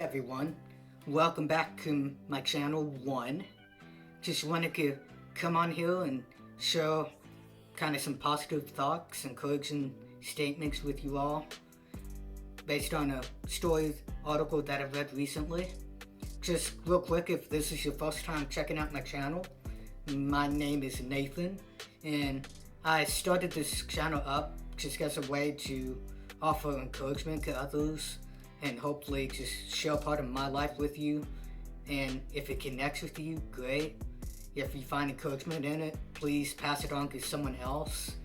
Everyone, welcome back to my channel 1. Just wanted to come on here and share kind of some positive thoughts, encouraging statements with you all based on a story article that I read recently. Just real quick, if this is your first time checking out my channel, my name is Nathan, and I started this channel up just as a way to offer encouragement to others and hopefully just share part of my life with you. And if it connects with you, great. If you find encouragement in it, please pass it on to someone else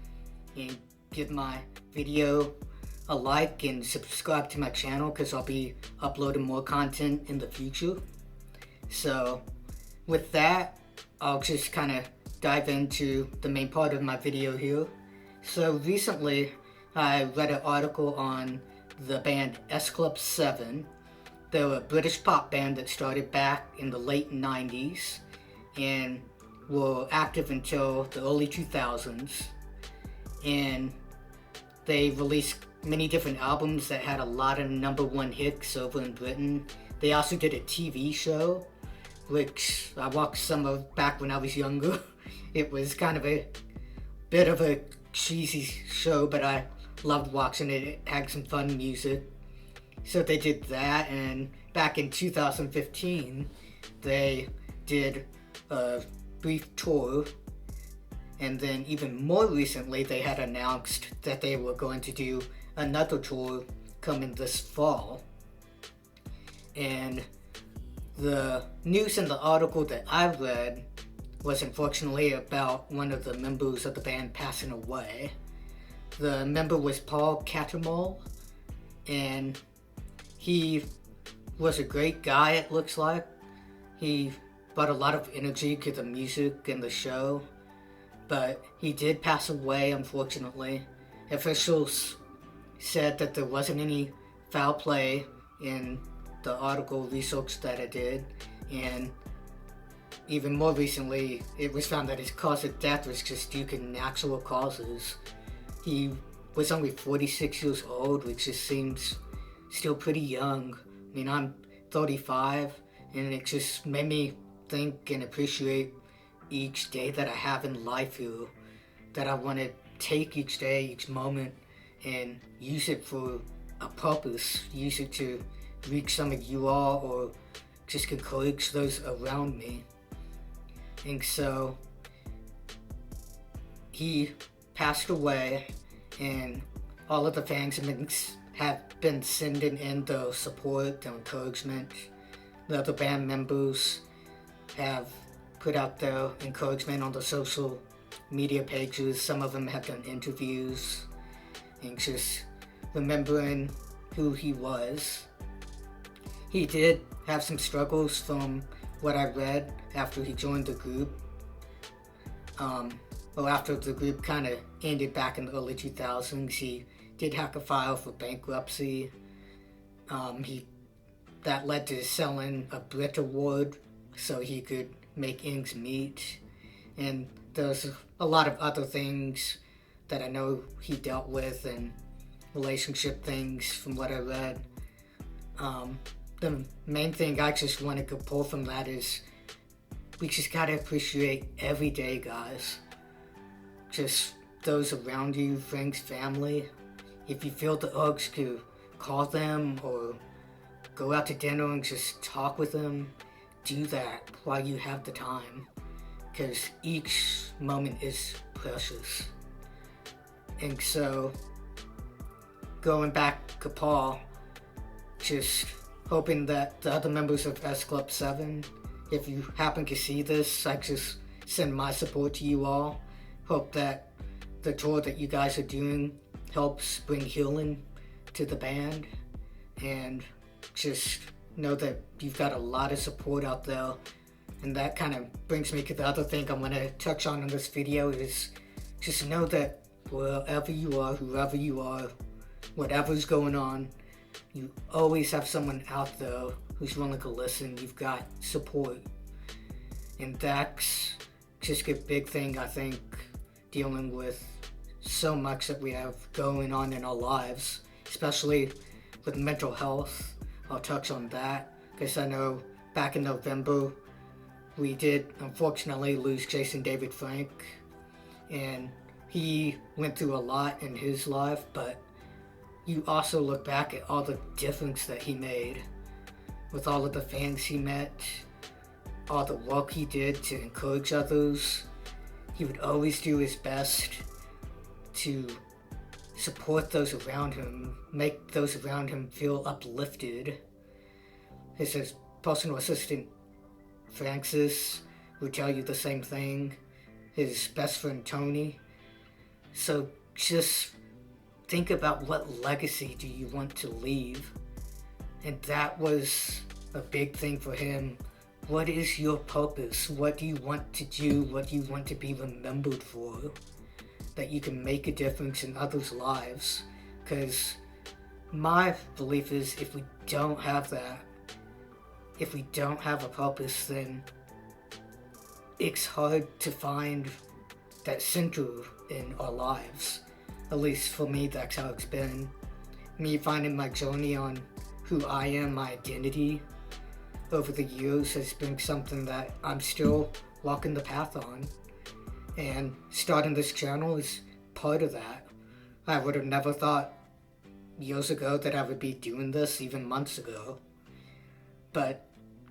and give my video a like and subscribe to my channel because I'll be uploading more content in the future. So with that, I'll just kind of dive into the main part of my video here. So recently I read an article on the band S Club 7. They're a British pop band that started back in the late 90s and were active until the early 2000s. And they released many different albums that had a lot of #1 hits over in Britain. They also did a TV show, which I watched some of back when I was younger. It was kind of a bit of a cheesy show, but I loved watching it. It had some fun music. So they did that, and back in 2015, they did a brief tour. And then even more recently, they had announced that they were going to do another tour coming this fall. And the news in the article that I read was unfortunately about one of the members of the band passing away. The member was Paul Cattermole, and he was a great guy, it looks like. He brought a lot of energy to the music and the show, but he did pass away, unfortunately. Officials said that there wasn't any foul play in the article research that I did, and even more recently, it was found that his cause of death was just due to natural causes. He was only 46 years old, which just seems still pretty young. I mean, I'm 35, and it just made me think and appreciate each day that I have in life here, that I want to take each day, each moment, and use it for a purpose, use it to reach some of you all or just encourage those around me. And so he passed away, and all of the fans have been sending in their support, their encouragement. The other band members have put out their encouragement on the social media pages. Some of them have done interviews and just remembering who he was. He did have some struggles from what I read after he joined the group. After the group kind of ended back in the early 2000s, he did have to file for bankruptcy. That led to selling a Brit Award so he could make ends meet. And there's a lot of other things that I know he dealt with and relationship things from what I read. The main thing I just wanted to pull from that is we just gotta appreciate every day, guys. Just those around you, friends, family. If you feel the urge to call them or go out to dinner and just talk with them, do that while you have the time, because each moment is precious. And so, going back to Paul, just hoping that the other members of S Club 7, if you happen to see this, I just send my support to you all. Hope that the tour that you guys are doing helps bring healing to the band, and just know that you've got a lot of support out there. And that kind of brings me to the other thing I want to touch on in this video is just know that wherever you are, whoever you are, whatever's going on, you always have someone out there who's willing to listen. You've got support. And that's just a big thing, I think, dealing with so much that we have going on in our lives, especially with mental health. I'll touch on that, because I know back in November we did unfortunately lose Jason David Frank, and he went through a lot in his life, but you also look back at all the difference that he made with all of the fans he met, all the work he did to encourage others. He would always do his best to support those around him, make those around him feel uplifted. His personal assistant, Francis, would tell you the same thing. His best friend, Tony. So just think about what legacy do you want to leave? And that was a big thing for him. What is your purpose? What do you want to do? What do you want to be remembered for? That you can make a difference in others' lives. Because my belief is if we don't have that, if we don't have a purpose, then it's hard to find that center in our lives. At least for me, that's how it's been. Me finding my journey on who I am, my identity, over the years has been something that I'm still walking the path on. And starting this channel is part of that. I would have never thought years ago that I would be doing this, even months ago. But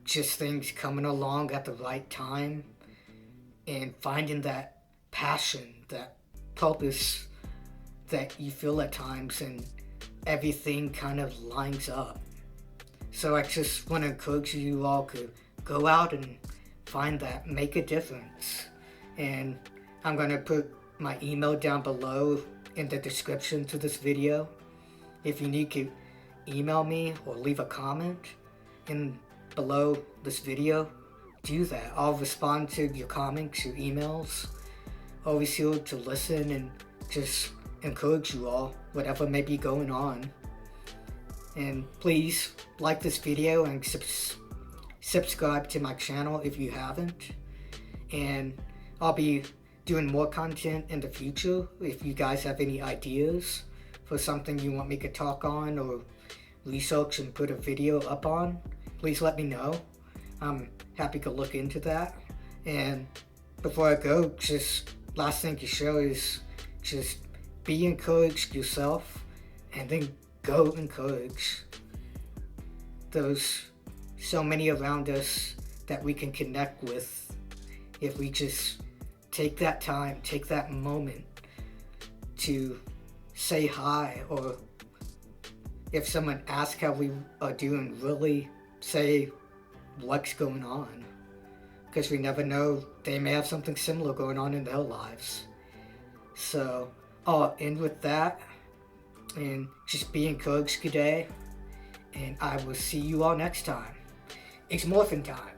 just things coming along at the right time and finding that passion, that purpose that you feel at times, and everything kind of lines up. So I just want to encourage you all to go out and find that, make a difference. And I'm going to put my email down below in the description to this video. If you need to email me or leave a comment below this video, do that. I'll respond to your comments, your emails. Always here to listen and just encourage you all, whatever may be going on. And please like this video and subscribe to my channel if you haven't. And I'll be doing more content in the future. If you guys have any ideas for something you want me to talk on or research and put a video up on, please let me know. I'm happy to look into that. And before I go, just last thing to show is just be encouraged yourself, and then go encourage those so many around us that we can connect with if we just take that time, take that moment to say hi, or if someone asks how we are doing, really say what's going on, because we never know, they may have something similar going on in their lives. So I'll end with that, and just be encouraged today, and I will see you all next time. It's morphin' time.